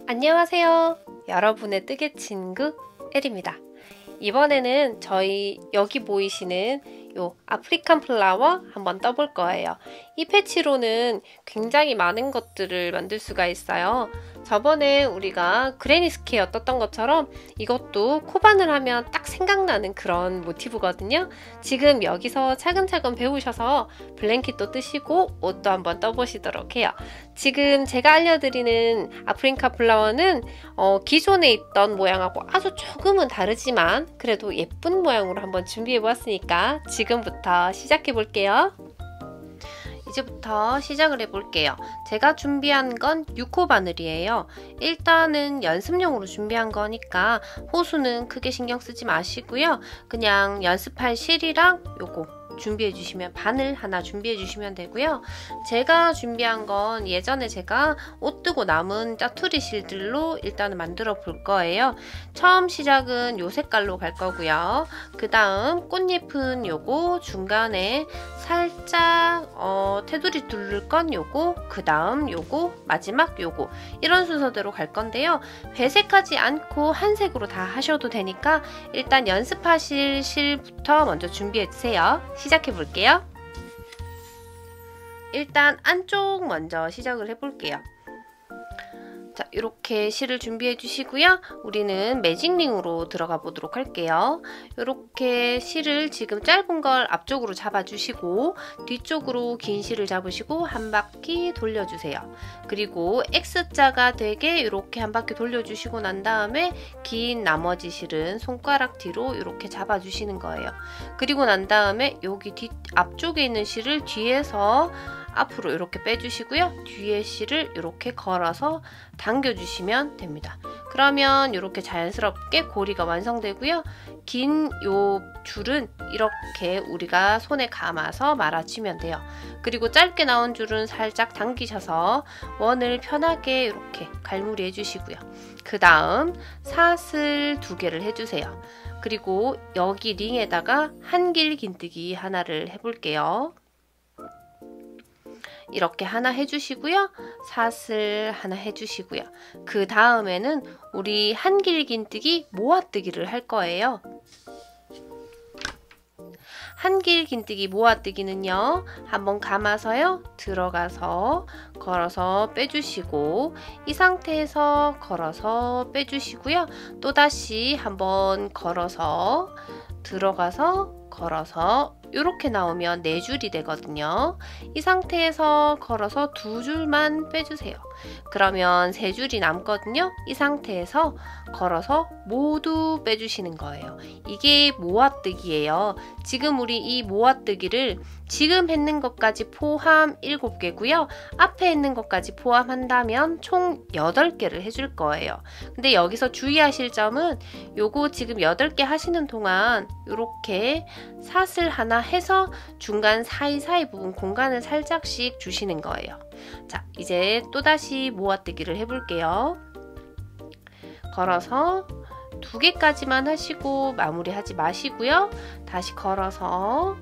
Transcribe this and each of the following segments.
안녕하세요. 여러분의 뜨개 친구 엘입니다. 이번에는 저희 여기 보이시는 요 아프리칸 플라워 한번 떠볼 거예요. 이 패치로는 굉장히 많은 것들을 만들 수가 있어요. 저번에 우리가 그레니 스퀘어 떴던 것처럼 이것도 코바늘 하면 딱 생각나는 그런 모티브거든요. 지금 여기서 차근차근 배우셔서 블랭킷도 뜨시고 옷도 한번 떠보시도록 해요. 지금 제가 알려드리는 아프리칸 플라워는 기존에 있던 모양하고 아주 조금은 다르지만 그래도 예쁜 모양으로 한번 준비해 보았으니까 지금부터 시작해 볼게요. 이제부터 시작을 해볼게요. 제가 준비한 건 6호 바늘이에요. 일단은 연습용으로 준비한 거니까 호수는 크게 신경 쓰지 마시고요. 그냥 연습할 실이랑 요거 준비해 주시면, 바늘 하나 준비해 주시면 되고요. 제가 준비한 건 예전에 제가 옷 뜨고 남은 짜투리 실들로 일단은 만들어 볼 거예요. 처음 시작은 요 색깔로 갈 거고요. 그 다음 꽃잎은 요거, 중간에 살짝 테두리 두를 건 요거, 그 다음 요거, 마지막 요거, 이런 순서대로 갈 건데요. 회색하지 않고 한색으로 다 하셔도 되니까 일단 연습하실 실부터 먼저 준비해 주세요. 시작해 볼게요. 일단 안쪽 먼저 시작을 해 볼게요. 자, 이렇게 실을 준비해 주시고요. 우리는 매직링으로 들어가 보도록 할게요. 이렇게 실을 지금 짧은 걸 앞쪽으로 잡아 주시고 뒤쪽으로 긴 실을 잡으시고 한 바퀴 돌려주세요. 그리고 X자가 되게 이렇게 한 바퀴 돌려주시고 난 다음에 긴 나머지 실은 손가락 뒤로 이렇게 잡아 주시는 거예요. 그리고 난 다음에 여기 앞쪽에 있는 실을 뒤에서 앞으로 이렇게 빼주시고요. 뒤에 실을 이렇게 걸어서 당겨주시면 됩니다. 그러면 이렇게 자연스럽게 고리가 완성되고요. 긴 요 줄은 이렇게 우리가 손에 감아서 말아주면 돼요. 그리고 짧게 나온 줄은 살짝 당기셔서 원을 편하게 이렇게 갈무리 해주시고요. 그 다음 사슬 2개를 해주세요. 그리고 여기 링에다가 한길 긴뜨기 하나를 해볼게요. 이렇게 하나 해주시고요. 사슬 하나 해주시고요. 그 다음에는 우리 한길 긴뜨기 모아뜨기를 할 거예요. 한길 긴뜨기 모아뜨기는요. 한번 감아서요. 들어가서 걸어서 빼주시고 이 상태에서 걸어서 빼주시고요. 또다시 한번 걸어서 들어가서 걸어서 이렇게 나오면 4줄이 되거든요. 이 상태에서 걸어서 2줄만 빼주세요. 그러면 3줄이 남거든요. 이 상태에서 걸어서 모두 빼주시는 거예요. 이게 모아뜨기예요. 지금 우리 이 모아뜨기를 지금 했는 것까지 포함 7개고요. 앞에 있는 것까지 포함한다면 총 8개를 해줄 거예요. 근데 여기서 주의하실 점은 요거 지금 8개 하시는 동안 이렇게 사슬 하나 해서 중간 사이사이 부분 공간을 살짝씩 주시는 거예요. 자, 이제 또다시 모아뜨기를 해볼게요. 걸어서 2개까지만 하시고 마무리하지 마시고요. 다시 걸어서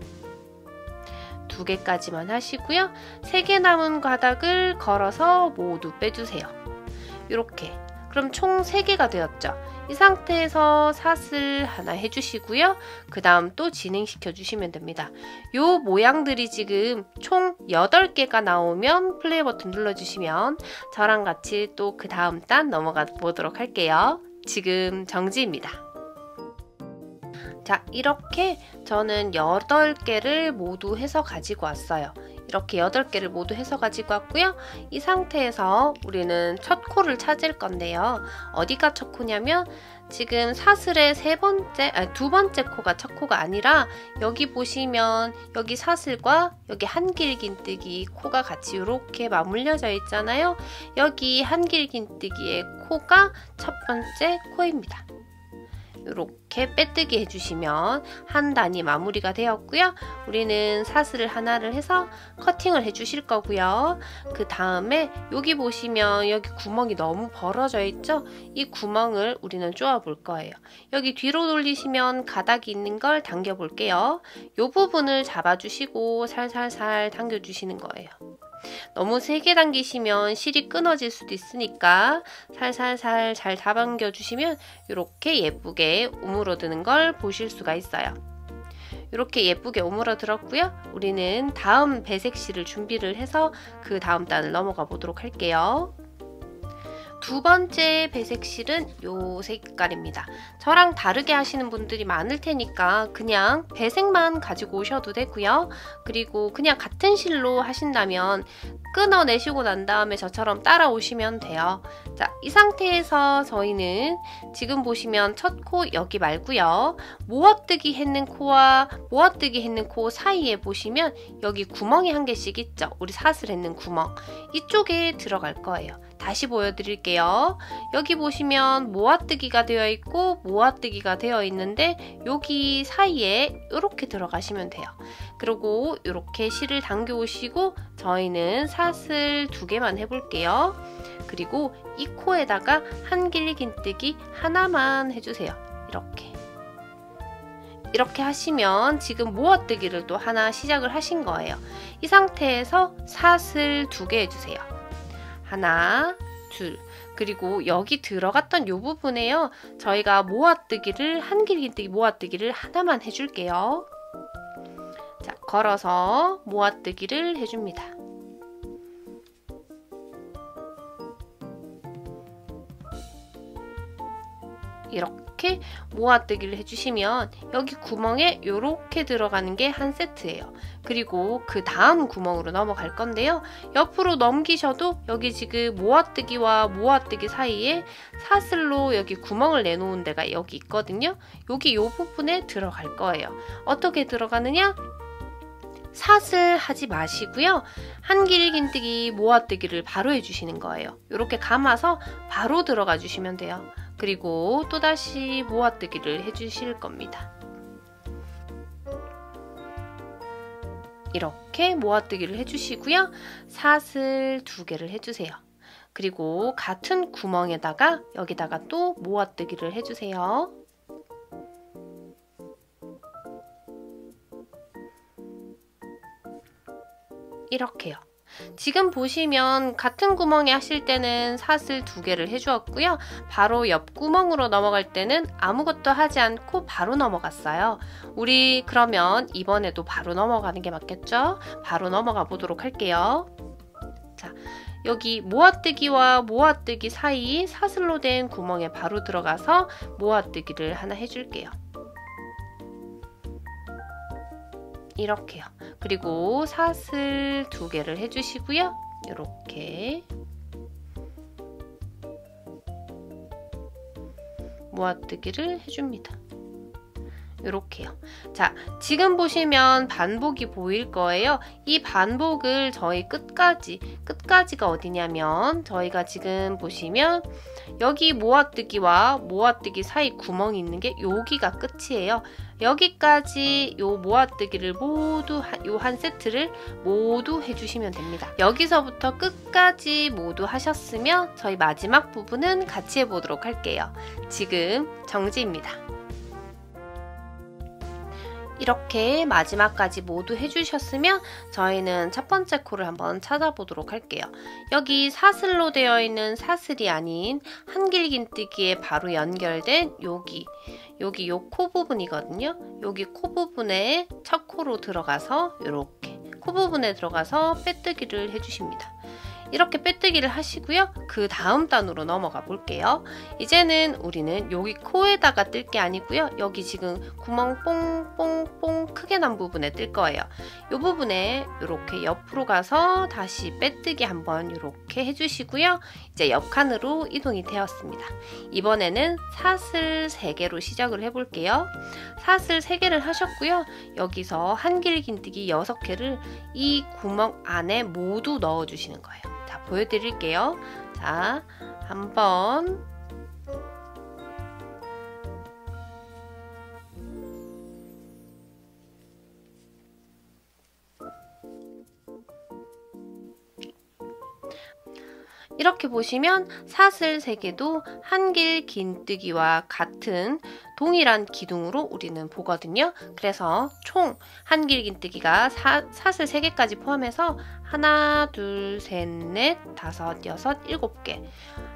2개까지만 하시고요. 3개 남은 가닥을 걸어서 모두 빼주세요. 이렇게. 그럼 총 3개가 되었죠. 이 상태에서 사슬 하나 해주시고요. 그 다음 또 진행시켜 주시면 됩니다. 요 모양들이 지금 총 8개가 나오면 플레이 버튼 눌러주시면 저랑 같이 또 그 다음 단 넘어가 보도록 할게요. 지금 정지입니다. 자, 이렇게 저는 8개를 모두 해서 가지고 왔어요. 이렇게 8개를 모두 해서 가지고 왔고요. 이 상태에서 우리는 첫 코를 찾을 건데요. 어디가 첫 코냐면 지금 사슬의 두 번째 코가 첫 코가 아니라 여기 보시면 여기 사슬과 여기 한길 긴뜨기 코가 같이 이렇게 맞물려져 있잖아요. 여기 한길 긴뜨기의 코가 첫 번째 코입니다. 이렇게 빼뜨기 해주시면 한 단이 마무리가 되었고요. 우리는 사슬을 하나를 해서 커팅을 해주실 거고요. 그 다음에 여기 보시면 여기 구멍이 너무 벌어져 있죠? 이 구멍을 우리는 쪼아 볼 거예요. 여기 뒤로 돌리시면 가닥이 있는 걸 당겨 볼게요. 이 부분을 잡아주시고 살살살 당겨주시는 거예요. 너무 세게 당기시면 실이 끊어질 수도 있으니까 살살살 잘 잡아당겨 주시면 이렇게 예쁘게 오므러드는 걸 보실 수가 있어요. 이렇게 예쁘게 오므러들었고요. 우리는 다음 배색 실을 준비를 해서 그 다음 단을 넘어가 보도록 할게요. 두 번째 배색 실은 요 색깔입니다. 저랑 다르게 하시는 분들이 많을 테니까 그냥 배색만 가지고 오셔도 되고요. 그리고 그냥 같은 실로 하신다면 끊어내시고 난 다음에 저처럼 따라오시면 돼요. 자, 이 상태에서 저희는 지금 보시면 첫 코 여기 말고요. 모아뜨기 했는 코와 모아뜨기 했는 코 사이에 보시면 여기 구멍이 한 개씩 있죠. 우리 사슬 했는 구멍. 이쪽에 들어갈 거예요. 다시 보여드릴게요. 여기 보시면 모아뜨기가 되어 있고 모아뜨기가 되어 있는데 여기 사이에 이렇게 들어가시면 돼요. 그리고 이렇게 실을 당겨 오시고 저희는 사슬 2개만 해볼게요. 그리고 이 코에다가 한길긴뜨기 하나만 해주세요. 이렇게 하시면 지금 모아뜨기를 또 하나 시작을 하신 거예요. 이 상태에서 사슬 2개 해주세요. 하나, 둘. 그리고 여기 들어갔던 이 부분에요. 저희가 모아뜨기를 한길긴뜨기 모아뜨기를 하나만 해줄게요. 자, 걸어서 모아뜨기를 해줍니다. 이렇게 모아뜨기를 해주시면 여기 구멍에 이렇게 들어가는 게 한 세트예요. 그리고 그 다음 구멍으로 넘어갈 건데요. 옆으로 넘기셔도 여기 지금 모아뜨기와 모아뜨기 사이에 사슬로 여기 구멍을 내놓은 데가 여기 있거든요. 여기 이 부분에 들어갈 거예요. 어떻게 들어가느냐? 사슬 하지 마시고요. 한길긴뜨기 모아뜨기를 바로 해주시는 거예요. 이렇게 감아서 바로 들어가 주시면 돼요. 그리고 또다시 모아뜨기를 해주실 겁니다. 이렇게 모아뜨기를 해주시고요. 사슬 2개를 해주세요. 그리고 같은 구멍에다가 여기다가 또 모아뜨기를 해주세요. 이렇게요. 지금 보시면 같은 구멍에 하실 때는 사슬 2개를 해주었고요. 바로 옆 구멍으로 넘어갈 때는 아무것도 하지 않고 바로 넘어갔어요. 우리 그러면 이번에도 바로 넘어가는 게 맞겠죠? 바로 넘어가 보도록 할게요. 자, 여기 모아뜨기와 모아뜨기 사이 사슬로 된 구멍에 바로 들어가서 모아뜨기를 하나 해줄게요. 이렇게요. 그리고 사슬 2개를 해주시고요. 이렇게 모아뜨기를 해줍니다. 이렇게요. 자, 지금 보시면 반복이 보일 거예요. 이 반복을 저희 끝까지가 어디냐면 저희가 지금 보시면 여기 모아뜨기와 모아뜨기 사이 구멍이 있는 게 여기가 끝이에요. 여기까지 요 모아뜨기를 모두 요 한 세트를 모두 해주시면 됩니다. 여기서부터 끝까지 모두 하셨으면 저희 마지막 부분은 같이 해보도록 할게요. 지금 정지입니다. 이렇게 마지막까지 모두 해주셨으면 저희는 첫 번째 코를 한번 찾아보도록 할게요. 여기 사슬로 되어 있는 사슬이 아닌 한길긴뜨기에 바로 연결된 여기 요 코 부분이거든요. 여기 코 부분에 첫 코로 들어가서 이렇게 코 부분에 들어가서 빼뜨기를 해주십니다. 이렇게 빼뜨기를 하시고요. 그 다음 단으로 넘어가 볼게요. 이제는 우리는 여기 코에다가 뜰 게 아니고요. 여기 지금 구멍 뽕뽕뽕 크게 난 부분에 뜰 거예요. 이 부분에 이렇게 옆으로 가서 다시 빼뜨기 한번 이렇게 해주시고요. 이제 옆칸으로 이동이 되었습니다. 이번에는 사슬 3개로 시작을 해볼게요. 사슬 3개를 하셨고요. 여기서 한길긴뜨기 6개를 이 구멍 안에 모두 넣어주시는 거예요. 자, 보여드릴게요. 자, 한번 이렇게 보시면 사슬 3개도 한길 긴뜨기와 같은 동일한 기둥으로 우리는 보거든요. 그래서 총 한길 긴뜨기가 사슬 3개까지 포함해서 하나, 둘, 셋, 넷, 다섯, 여섯, 7개.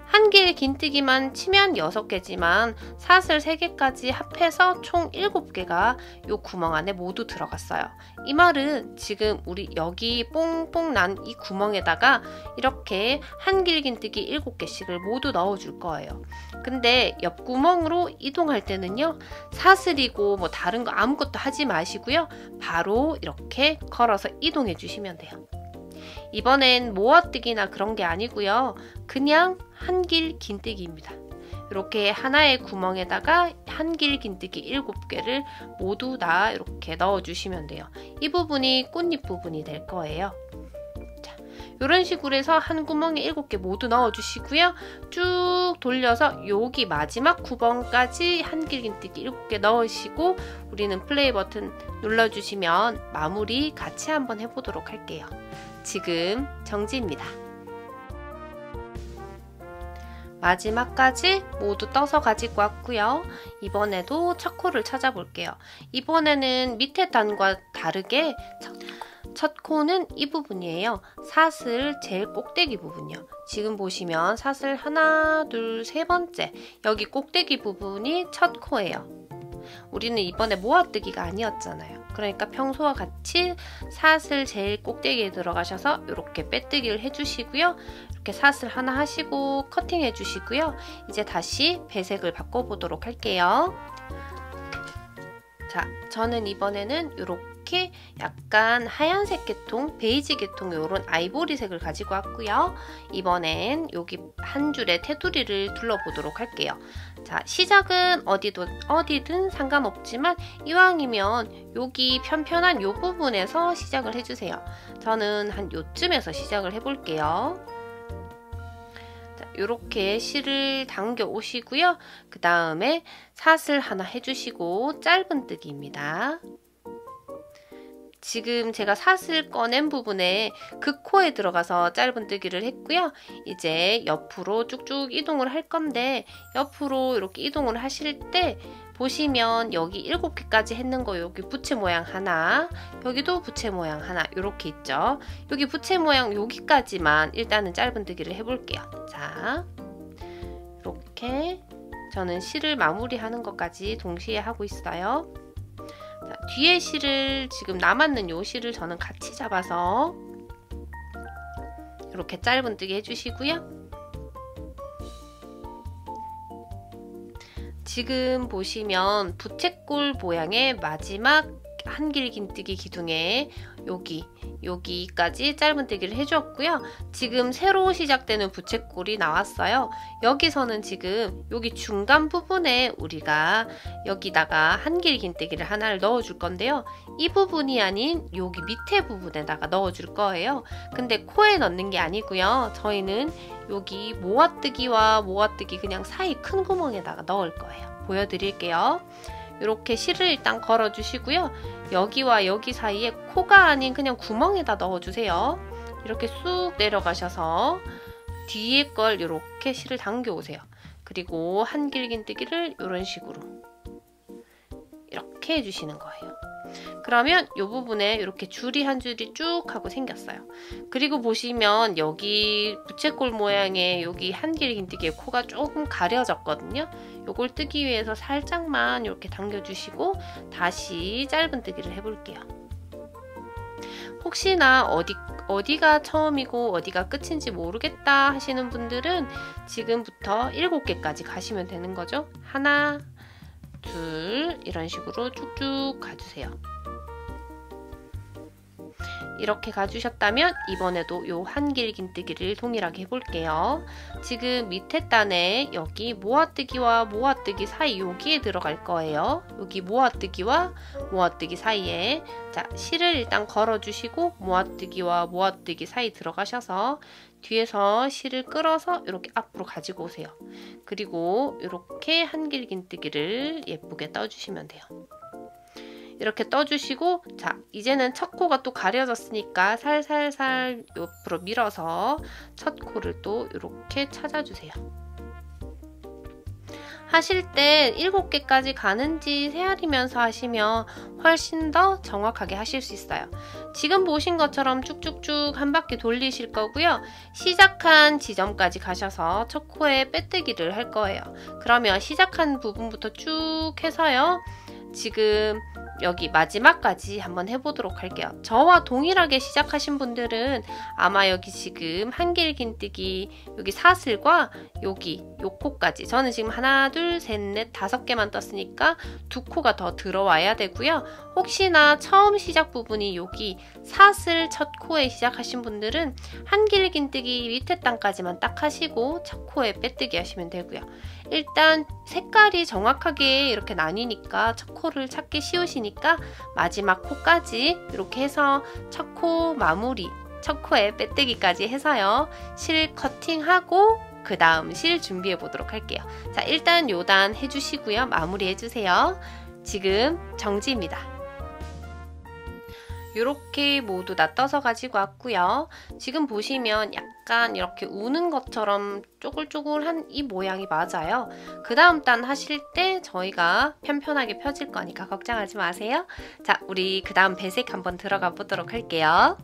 한길 긴뜨기만 치면 6개지만 사슬 3개까지 합해서 총 7개가 이 구멍 안에 모두 들어갔어요. 이 말은 지금 우리 여기 뽕뽕 난 이 구멍에다가 이렇게 한길 긴뜨기 7개씩을 모두 넣어줄 거예요. 근데 옆 구멍으로 이동할 때는요, 사슬이고 뭐 다른 거 아무것도 하지 마시고요, 바로 이렇게 걸어서 이동해 주시면 돼요. 이번엔 모아뜨기나 그런 게 아니고요, 그냥 한길 긴뜨기입니다. 이렇게 하나의 구멍에다가 한길 긴뜨기 7개를 모두 다 이렇게 넣어주시면 돼요. 이 부분이 꽃잎 부분이 될 거예요. 자, 이런 식으로 해서 한 구멍에 7개 모두 넣어주시고요. 쭉 돌려서 여기 마지막 구멍까지 한길 긴뜨기 7개 넣으시고 우리는 플레이 버튼 눌러주시면 마무리 같이 한번 해보도록 할게요. 지금 정지입니다. 마지막까지 모두 떠서 가지고 왔고요. 이번에도 첫 코를 찾아볼게요. 이번에는 밑에 단과 다르게 첫 코는 이 부분이에요. 사슬 제일 꼭대기 부분이요. 지금 보시면 사슬 하나, 둘, 세 번째 여기 꼭대기 부분이 첫 코예요. 우리는 이번에 모아뜨기가 아니었잖아요. 그러니까 평소와 같이 사슬 제일 꼭대기에 들어가셔서 이렇게 빼뜨기를 해주시고요. 이렇게 사슬 하나 하시고 커팅 해주시고요. 이제 다시 배색을 바꿔보도록 할게요. 자, 저는 이번에는 이렇게 약간 하얀색 계통, 베이지 계통 이런 아이보리색을 가지고 왔고요. 이번엔 여기 한 줄의 테두리를 둘러보도록 할게요. 자, 시작은 어디든 상관없지만 이왕이면 여기 편편한 이 부분에서 시작을 해주세요. 저는 한 요쯤에서 시작을 해볼게요. 이렇게 실을 당겨 오시고요. 그 다음에 사슬 하나 해주시고 짧은뜨기입니다. 지금 제가 사슬 꺼낸 부분에 그 코에 들어가서 짧은뜨기를 했고요. 이제 옆으로 쭉쭉 이동을 할 건데 옆으로 이렇게 이동을 하실 때 보시면 여기 7개까지 했는 거 여기 부채 모양 하나, 여기도 부채 모양 하나 이렇게 있죠. 여기 부채 모양 여기까지만 일단은 짧은뜨기를 해볼게요. 자, 이렇게 저는 실을 마무리하는 것까지 동시에 하고 있어요. 자, 뒤에 실을 지금 남았는 요 실을 저는 같이 잡아서 이렇게 짧은뜨기 해주시고요. 지금 보시면 부채꼴 모양의 마지막 한길 긴뜨기 기둥에 여기까지 짧은뜨기를 해주었고요. 지금 새로 시작되는 부채꼴이 나왔어요. 여기서는 지금 여기 중간 부분에 우리가 여기다가 한길 긴뜨기를 하나를 넣어줄 건데요. 이 부분이 아닌 여기 밑에 부분에다가 넣어줄 거예요. 근데 코에 넣는 게 아니고요. 저희는 여기 모아뜨기와 모아뜨기 그냥 사이 큰 구멍에다가 넣을 거예요. 보여드릴게요. 이렇게 실을 일단 걸어주시고요. 여기와 여기 사이에 코가 아닌 그냥 구멍에다 넣어주세요. 이렇게 쑥 내려가셔서 뒤에 걸 이렇게 실을 당겨 오세요. 그리고 한길 긴뜨기를 이런 식으로 이렇게 해주시는 거예요. 그러면 이 부분에 이렇게 줄이 한 줄이 쭉 하고 생겼어요. 그리고 보시면 여기 부채꼴 모양의 여기 한길 긴뜨기의 코가 조금 가려졌거든요. 요걸 뜨기 위해서 살짝만 이렇게 당겨주시고 다시 짧은뜨기를 해볼게요. 혹시나 어디가 처음이고 어디가 끝인지 모르겠다 하시는 분들은 지금부터 7개까지 가시면 되는 거죠. 하나, 둘 이런 식으로 쭉쭉 가주세요. 이렇게 가주셨다면 이번에도 요 한길 긴뜨기를 동일하게 해볼게요. 지금 밑에 단에 여기 모아뜨기와 모아뜨기 사이 여기에 들어갈 거예요. 여기 모아뜨기와 모아뜨기 사이에 자 실을 일단 걸어주시고 모아뜨기와 모아뜨기 사이 들어가셔서 뒤에서 실을 끌어서 이렇게 앞으로 가지고 오세요. 그리고 이렇게 한길 긴뜨기를 예쁘게 떠주시면 돼요. 이렇게 떠주시고, 자, 이제는 첫 코가 또 가려졌으니까 살살살 옆으로 밀어서 첫 코를 또 이렇게 찾아주세요. 하실 때 7개까지 가는지 세알이면서 하시면 훨씬 더 정확하게 하실 수 있어요. 지금 보신 것처럼 쭉쭉쭉 한 바퀴 돌리실 거고요. 시작한 지점까지 가셔서 첫 코에 빼뜨기를 할 거예요. 그러면 시작한 부분부터 쭉 해서요. 지금 여기 마지막까지 한번 해보도록 할게요. 저와 동일하게 시작하신 분들은 아마 여기 지금 한길긴뜨기 여기 사슬과 여기 요 코까지, 저는 지금 하나 둘 셋 넷 5개만 떴으니까 2코가 더 들어와야 되고요. 혹시나 처음 시작 부분이 여기 사슬 첫 코에 시작하신 분들은 한길긴뜨기 밑에 땅까지만 딱 하시고 첫 코에 빼뜨기 하시면 되고요. 일단 색깔이 정확하게 이렇게 나뉘니까 첫 코를 찾기 쉬우시니까 마지막 코까지 이렇게 해서 첫 코 마무리, 첫 코에 빼뜨기까지 해서요. 실 커팅하고 그 다음 실 준비해 보도록 할게요. 자, 일단 요단 해주시고요. 마무리 해주세요. 지금 정지입니다. 이렇게 모두 다 떠서 가지고 왔고요. 지금 보시면 약간 이렇게 우는 것처럼 쪼글쪼글한 이 모양이 맞아요. 그 다음 단 하실 때 저희가 편편하게 펴질 거니까 걱정하지 마세요. 자, 우리 그 다음 배색 한번 들어가 보도록 할게요.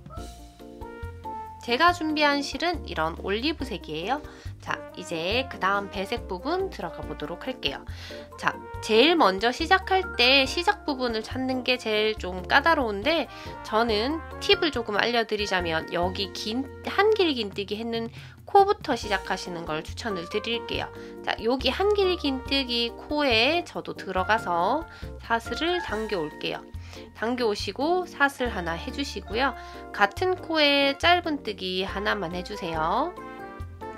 제가 준비한 실은 이런 올리브색이에요. 자, 이제 그 다음 배색 부분 들어가 보도록 할게요. 자, 제일 먼저 시작할 때 시작 부분을 찾는 게 제일 좀 까다로운데, 저는 팁을 조금 알려드리자면 여기 한길긴뜨기 했는 코부터 시작하시는 걸 추천을 드릴게요. 자, 여기 한길긴뜨기 코에 저도 들어가서 사슬을 당겨 올게요. 당겨 오시고 사슬 하나 해주시고요. 같은 코에 짧은뜨기 하나만 해주세요.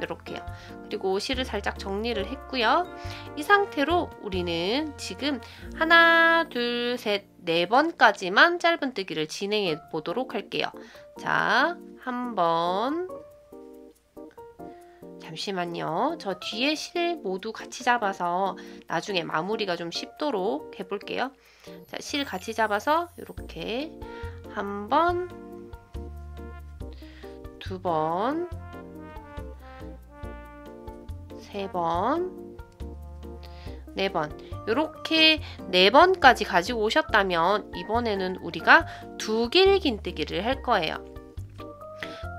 이렇게요. 그리고 실을 살짝 정리를 했고요. 이 상태로 우리는 지금 하나, 둘, 셋, 4번까지만 짧은뜨기를 진행해 보도록 할게요. 자, 한번, 잠시만요. 저 뒤에 실 모두 같이 잡아서 나중에 마무리가 좀 쉽도록 해볼게요. 자, 실 같이 잡아서 이렇게 한 번, 2번, 3번, 4번, 이렇게 4번까지 가지고 오셨다면 이번에는 우리가 두길긴뜨기를 할 거예요.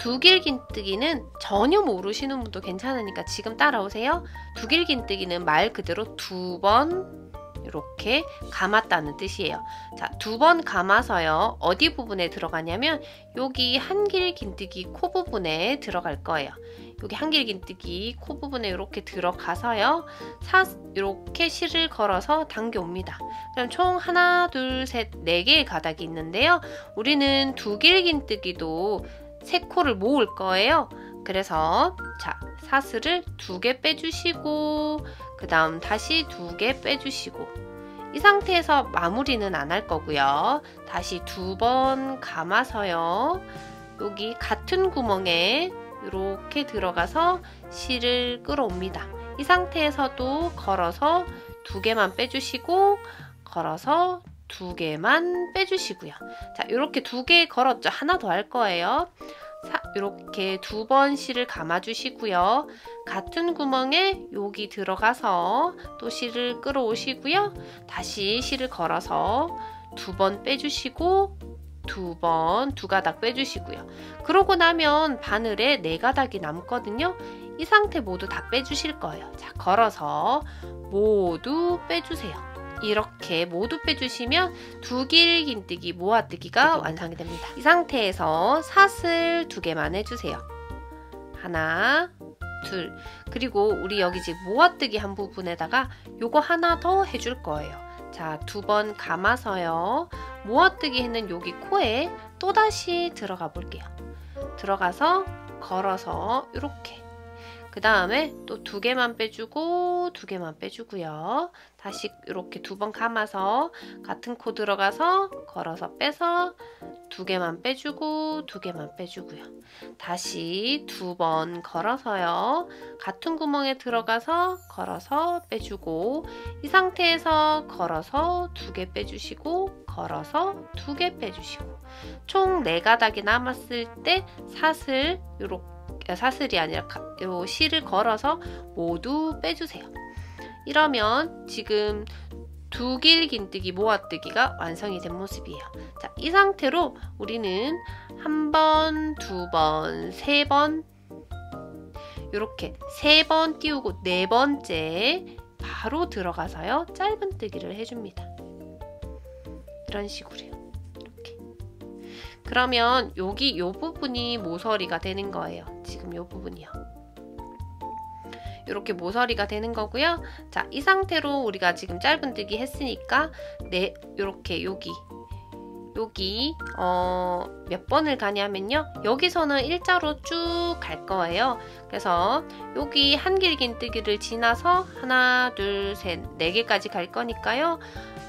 두길긴뜨기는 전혀 모르시는 분도 괜찮으니까 지금 따라오세요. 두길긴뜨기는 말 그대로 2번 이렇게 감았다는 뜻이에요. 자, 2번 감아서요. 어디 부분에 들어가냐면 여기 한길긴뜨기 코 부분에 들어갈 거예요. 여기 한길긴뜨기 코 부분에 이렇게 들어가서요. 이렇게 실을 걸어서 당겨 옵니다. 그럼 총 하나, 둘, 셋, 4개의 가닥이 있는데요. 우리는 두길긴뜨기도 3코를 모을 거예요. 그래서 자, 사슬을 2개 빼주시고 그 다음 다시 2개 빼주시고, 이 상태에서 마무리는 안 할 거고요. 다시 2번 감아서요. 여기 같은 구멍에 이렇게 들어가서 실을 끌어옵니다. 이 상태에서도 걸어서 2개만 빼주시고 걸어서 2개만 빼주시고요. 자, 이렇게 2개 걸었죠. 하나 더 할 거예요. 이렇게 2번 실을 감아주시고요. 같은 구멍에 여기 들어가서 또 실을 끌어오시고요. 다시 실을 걸어서 2번 빼주시고 2번 2가닥 빼주시고요. 그러고 나면 바늘에 4가닥이 남거든요. 이 상태 모두 다 빼주실 거예요. 자, 걸어서 모두 빼주세요. 이렇게 모두 빼주시면 두길긴뜨기 모아뜨기가 완성이 됩니다. 이 상태에서 사슬 2개만 해주세요. 하나, 둘, 그리고 우리 여기 지금 모아뜨기 한 부분에다가 요거 하나 더 해줄 거예요. 자, 2번 감아서요. 모아뜨기 했는 여기 코에 또다시 들어가 볼게요. 들어가서 걸어서 이렇게, 그 다음에 또 2개만 빼주고 2개만 빼주고요. 다시 이렇게 2번 감아서 같은 코 들어가서 걸어서 빼서 2개만 빼주고 2개만 빼주고요. 다시 2번 걸어서요. 같은 구멍에 들어가서 걸어서 빼주고, 이 상태에서 걸어서 2개 빼주시고 걸어서 2개 빼주시고 총 4가닥이 남았을 때 사슬 사슬이 아니라 요 실을 걸어서 모두 빼주세요. 이러면 지금 2길긴뜨기 모아뜨기가 완성이 된 모습이에요. 자, 이 상태로 우리는 1번, 2번, 3번 이렇게 3번 띄우고 4번째 바로 들어가서요 짧은뜨기를 해줍니다. 이런 식으로요. 이렇게. 그러면 여기 요 부분이 모서리가 되는 거예요. 지금 요 부분이요. 이렇게 모서리가 되는 거고요. 자, 이 상태로 우리가 지금 짧은뜨기 했으니까 이렇게 여기 몇 번을 가냐면요. 여기서는 일자로 쭉 갈 거예요. 그래서 여기 한길긴뜨기를 지나서 하나, 둘, 셋, 4개까지 갈 거니까요.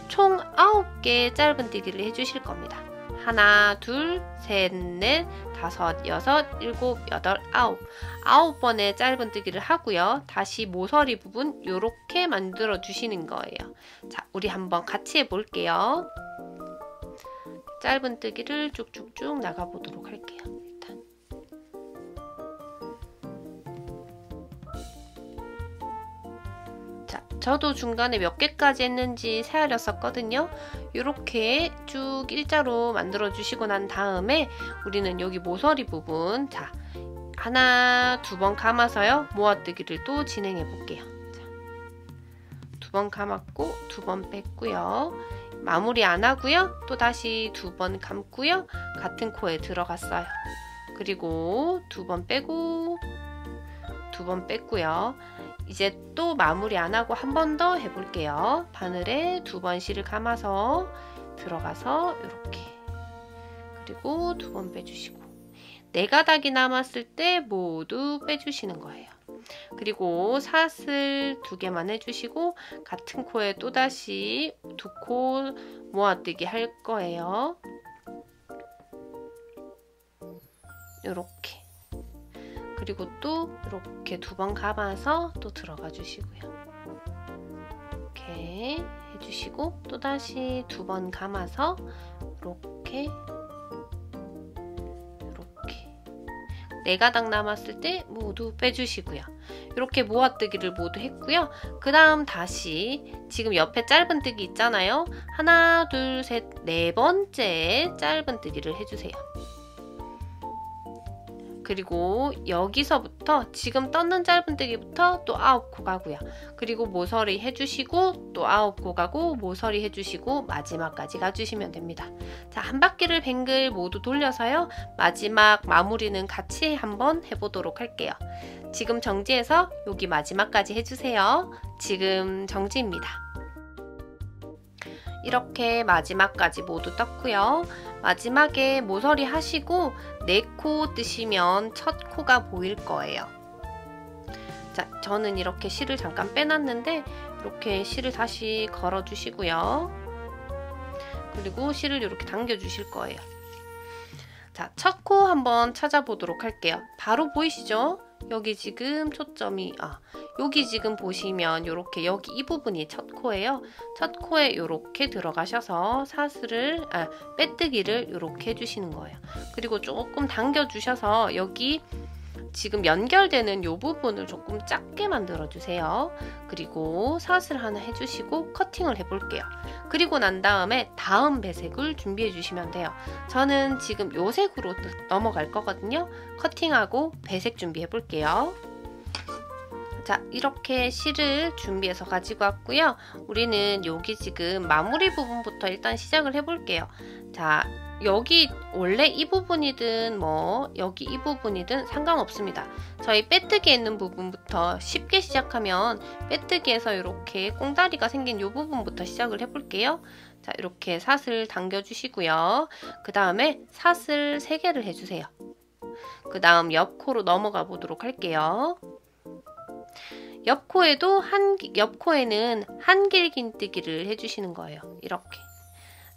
총 9개 짧은뜨기를 해주실 겁니다. 하나, 둘, 셋, 넷, 다섯, 여섯, 일곱, 여덟, 아홉. 9번의 짧은뜨기를 하고요. 다시 모서리 부분 이렇게 만들어 주시는 거예요. 자, 우리 한번 같이 해볼게요. 짧은뜨기를 쭉쭉쭉 나가보도록 할게요. 일단. 자, 저도 중간에 몇 개까지 했는지 세알렸었거든요. 이렇게 쭉 일자로 만들어 주시고 난 다음에 우리는 여기 모서리 부분, 자, 하나, 2번 감아서요. 모아뜨기를 또 진행해 볼게요. 자, 2번 감았고 2번 뺐고요. 마무리 안 하고요. 또 다시 2번 감고요. 같은 코에 들어갔어요. 그리고 2번 빼고 2번 뺐고요. 이제 또 마무리 안 하고 한 번 더 해볼게요. 바늘에 2번 실을 감아서 들어가서 이렇게, 그리고 2번 빼주시고 4가닥이 남았을 때 모두 빼주시는 거예요. 그리고 사슬 2개만 해주시고 같은 코에 또다시 2코 모아뜨기 할 거예요. 이렇게. 그리고 또 이렇게 2번 감아서 또 들어가 주시고요. 이렇게 해주시고 또다시 2번 감아서 이렇게 4가닥 남았을 때 모두 빼주시고요. 이렇게 모아뜨기를 모두 했고요. 그 다음 다시 지금 옆에 짧은뜨기 있잖아요. 하나, 둘, 셋, 4번째 짧은뜨기를 해주세요. 그리고 여기서부터 지금 떴는 짧은뜨기부터 또 9코 가고요. 그리고 모서리 해주시고 또 9코 가고 모서리 해주시고 마지막까지 가주시면 됩니다. 자, 한 바퀴를 뱅글 모두 돌려서요. 마지막 마무리는 같이 한번 해보도록 할게요. 지금 정지해서 여기 마지막까지 해주세요. 지금 정지입니다. 이렇게 마지막까지 모두 떴고요. 마지막에 모서리 하시고 4코 뜨시면 첫 코가 보일 거예요. 자, 저는 이렇게 실을 잠깐 빼놨는데 이렇게 실을 다시 걸어 주시고요. 그리고 실을 이렇게 당겨 주실 거예요. 자, 첫 코 한번 찾아보도록 할게요. 바로 보이시죠? 여기 지금 초점이 여기 지금 보시면 이렇게 여기 이 부분이 첫 코예요. 첫 코에 이렇게 들어가셔서 사슬을 빼뜨기를 이렇게 해주시는 거예요. 그리고 조금 당겨 주셔서 여기 지금 연결되는 이 부분을 조금 작게 만들어 주세요. 그리고 사슬 하나 해주시고 커팅을 해볼게요. 그리고 난 다음에 다음 배색을 준비해 주시면 돼요. 저는 지금 요 색으로 넘어갈 거거든요. 커팅하고 배색 준비해 볼게요. 자, 이렇게 실을 준비해서 가지고 왔고요. 우리는 여기 지금 마무리 부분부터 일단 시작을 해볼게요. 자, 여기 원래 이 부분이든 여기 이 부분이든 상관없습니다. 저희 빼뜨기에 있는 부분부터 쉽게 시작하면 빼뜨기에서 이렇게 꽁다리가 생긴 이 부분부터 시작을 해볼게요. 자, 이렇게 사슬 당겨 주시고요. 그 다음에 사슬 3개를 해주세요. 그 다음 옆코로 넘어가 보도록 할게요. 옆코에는 한길긴뜨기를 해주시는 거예요. 이렇게.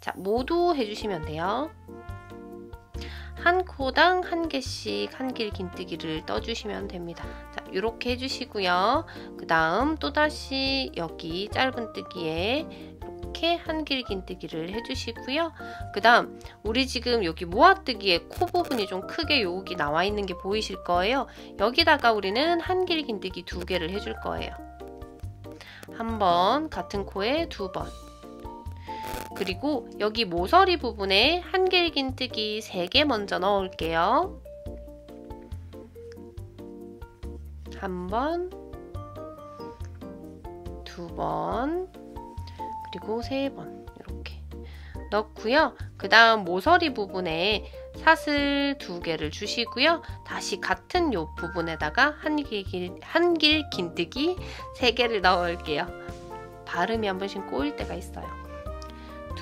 자, 모두 해주시면 돼요. 한 코당 1개씩 한길긴뜨기를 떠주시면 됩니다. 자, 이렇게 해주시고요. 그 다음 또다시 여기 짧은뜨기에 이렇게 한길긴뜨기를 해주시고요. 그 다음 우리 지금 여기 모아뜨기의 코 부분이 좀 크게 여기 나와 있는 게 보이실 거예요. 여기다가 우리는 한길긴뜨기 2개를 해줄 거예요. 한 번, 같은 코에 2번. 그리고 여기 모서리 부분에 한길긴뜨기 3개 먼저 넣을게요. 한 번, 2번, 그리고 3번 이렇게 넣고요. 그 다음 모서리 부분에 사슬 2개를 주시고요. 다시 같은 요 부분에다가 한길긴뜨기 3개를 넣을게요. 발음이 한 번씩 꼬일 때가 있어요.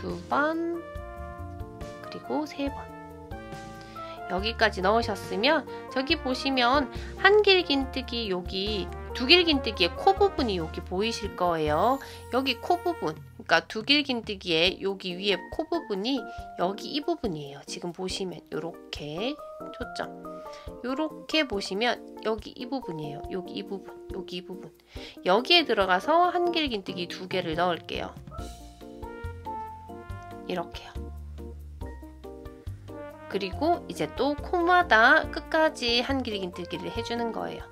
2번, 그리고 3번. 여기까지 넣으셨으면 저기 보시면 한길긴뜨기 여기 두길긴뜨기의 코 부분이 여기 보이실 거예요. 여기 코 부분, 그러니까 두길긴뜨기의 여기 위에 코 부분이 여기 이 부분이에요. 지금 보시면 요렇게 초점, 요렇게 보시면 여기 이 부분이에요. 여기 이 부분, 여기 이 부분. 여기에 들어가서 한길긴뜨기 2개를 넣을게요. 이렇게요. 그리고 이제 또 코마다 끝까지 한길긴뜨기를 해주는 거예요.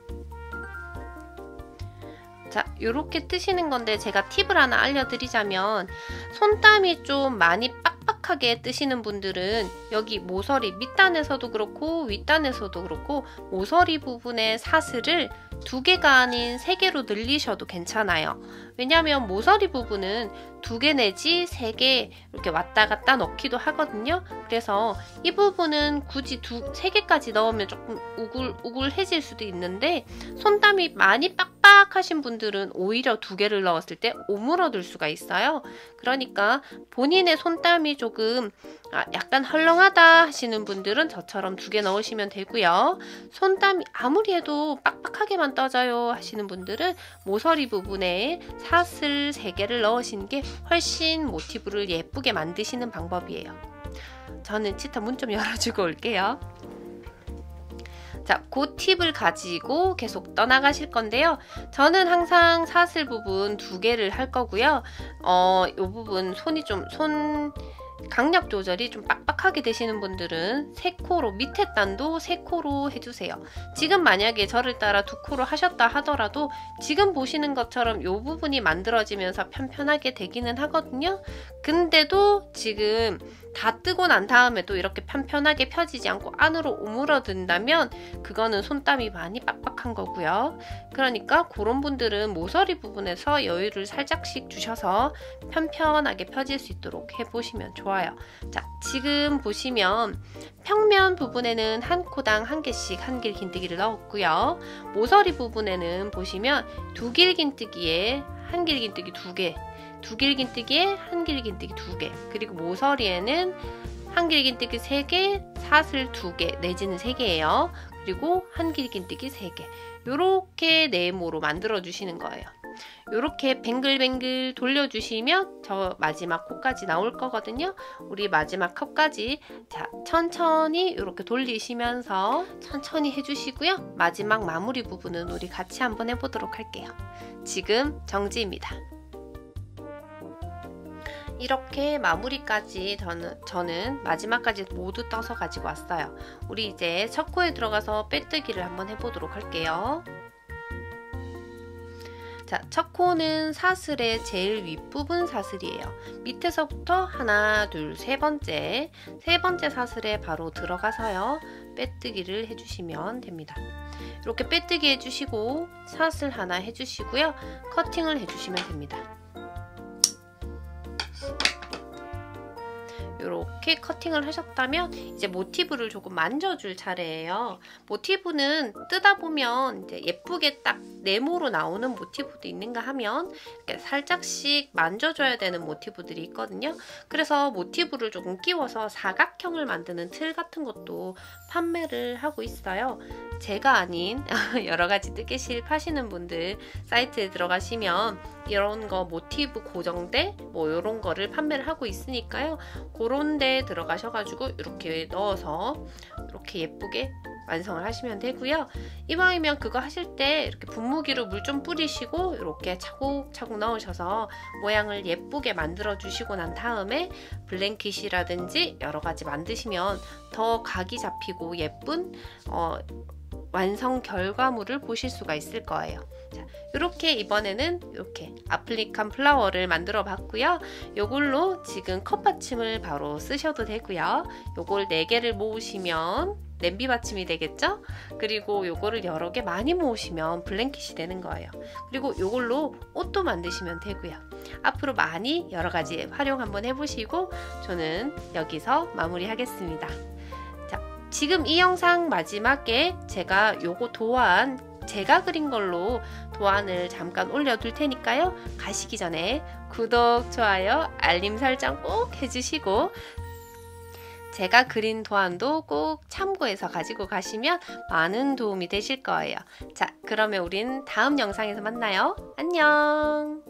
자, 요렇게 뜨시는 건데 제가 팁을 하나 알려드리자면 손땀이 좀 많이 빡빡하게 뜨시는 분들은 여기 모서리 밑단에서도 그렇고 윗단에서도 그렇고 모서리 부분의 사슬을 2개가 아닌 3개로 늘리셔도 괜찮아요. 왜냐하면 모서리 부분은 2개 내지 3개 이렇게 왔다 갔다 넣기도 하거든요. 그래서 이 부분은 굳이 3개까지 넣으면 조금 우글우글해질 수도 있는데 손땀이 많이 빡빡하신 분들은 오히려 2개를 넣었을 때 오므러들 수가 있어요. 그러니까 본인의 손땀이 조금 약간 헐렁하다 하시는 분들은 저처럼 2개 넣으시면 되고요. 손땀이 아무리 해도 빡빡하게만 떠져요 하시는 분들은 모서리 부분에 사슬 3개를 넣으시는 게 훨씬 모티브를 예쁘게 만드시는 방법이에요. 저는 치타 문 좀 열어주고 올게요. 자, 그 팁을 가지고 계속 떠나가실 건데요. 저는 항상 사슬 부분 2개를 할 거고요. 이 부분 손 강약 조절이 좀 빡빡하게 되시는 분들은 3코로, 밑에 단도 3코로 해주세요. 지금 만약에 저를 따라 2코로 하셨다 하더라도 지금 보시는 것처럼 이 부분이 만들어지면서 편편하게 되기는 하거든요. 근데도 지금 다 뜨고 난 다음에도 이렇게 편편하게 펴지지 않고 안으로 오므러든다면 그거는 손땀이 많이 빡빡한 거고요. 그러니까 그런 분들은 모서리 부분에서 여유를 살짝씩 주셔서 편편하게 펴질 수 있도록 해보시면 좋아요. 자, 지금 보시면 평면 부분에는 한 코당 1개씩 한길긴뜨기를 넣었고요. 모서리 부분에는 보시면 두길긴뜨기에 한길긴뜨기 2개, 두길긴뜨기에 한길긴뜨기 2개, 그리고 모서리에는 한길긴뜨기 3개, 사슬 2개 내지는 3개예요. 그리고 한길긴뜨기 3개. 요렇게 네모로 만들어 주시는 거예요. 요렇게 뱅글뱅글 돌려주시면 저 마지막 코까지 나올 거거든요. 우리 마지막 코까지 자, 천천히 이렇게 돌리시면서 천천히 해주시고요. 마지막 마무리 부분은 우리 같이 한번 해보도록 할게요. 지금 정지입니다. 이렇게 마무리까지 저는 마지막까지 모두 떠서 가지고 왔어요. 우리 이제 첫 코에 들어가서 빼뜨기를 한번 해보도록 할게요. 자, 첫 코는 사슬의 제일 윗부분 사슬이에요. 밑에서부터 하나, 둘, 세 번째 사슬에 바로 들어가서요. 빼뜨기를 해주시면 됩니다. 이렇게 빼뜨기 해주시고 사슬 하나 해주시고요. 커팅을 해주시면 됩니다. 이렇게 커팅을 하셨다면 이제 모티브를 조금 만져줄 차례예요. 모티브는 뜨다 보면 이제 예쁘게 딱 네모로 나오는 모티브도 있는가 하면 이렇게 살짝씩 만져줘야 되는 모티브들이 있거든요. 그래서 모티브를 조금 끼워서 사각형을 만드는 틀 같은 것도 판매를 하고 있어요. 제가 아닌 여러가지 뜨개실 파시는 분들 사이트에 들어가시면 이런 거 모티브 고정대 뭐 이런 거를 판매를 하고 있으니까요. 그런 데 들어가셔가지고 이렇게 넣어서 이렇게 예쁘게 완성을 하시면 되고요. 이왕이면 그거 하실 때 이렇게 분무기로 물 좀 뿌리시고 이렇게 차곡차곡 넣으셔서 모양을 예쁘게 만들어 주시고 난 다음에 블랭킷이라든지 여러 가지 만드시면 더 각이 잡히고 예쁜 완성 결과물을 보실 수가 있을 거예요. 자, 이렇게 이번에는 이렇게 아플리칸 플라워를 만들어 봤고요. 요걸로 지금 컵 받침을 바로 쓰셔도 되고요. 요걸 4개를 모으시면 냄비 받침이 되겠죠? 그리고 요거를 여러 개 많이 모으시면 블랭킷이 되는 거예요. 그리고 요걸로 옷도 만드시면 되고요. 앞으로 많이 여러 가지 활용 한번 해보시고 저는 여기서 마무리하겠습니다. 자, 지금 이 영상 마지막에 제가 요거 도안 제가 그린 걸로 도안을 잠깐 올려둘 테니까요. 가시기 전에 구독, 좋아요, 알림 설정 꼭 해주시고 제가 그린 도안도 꼭 참고해서 가지고 가시면 많은 도움이 되실 거예요. 자, 그러면 우린 다음 영상에서 만나요. 안녕!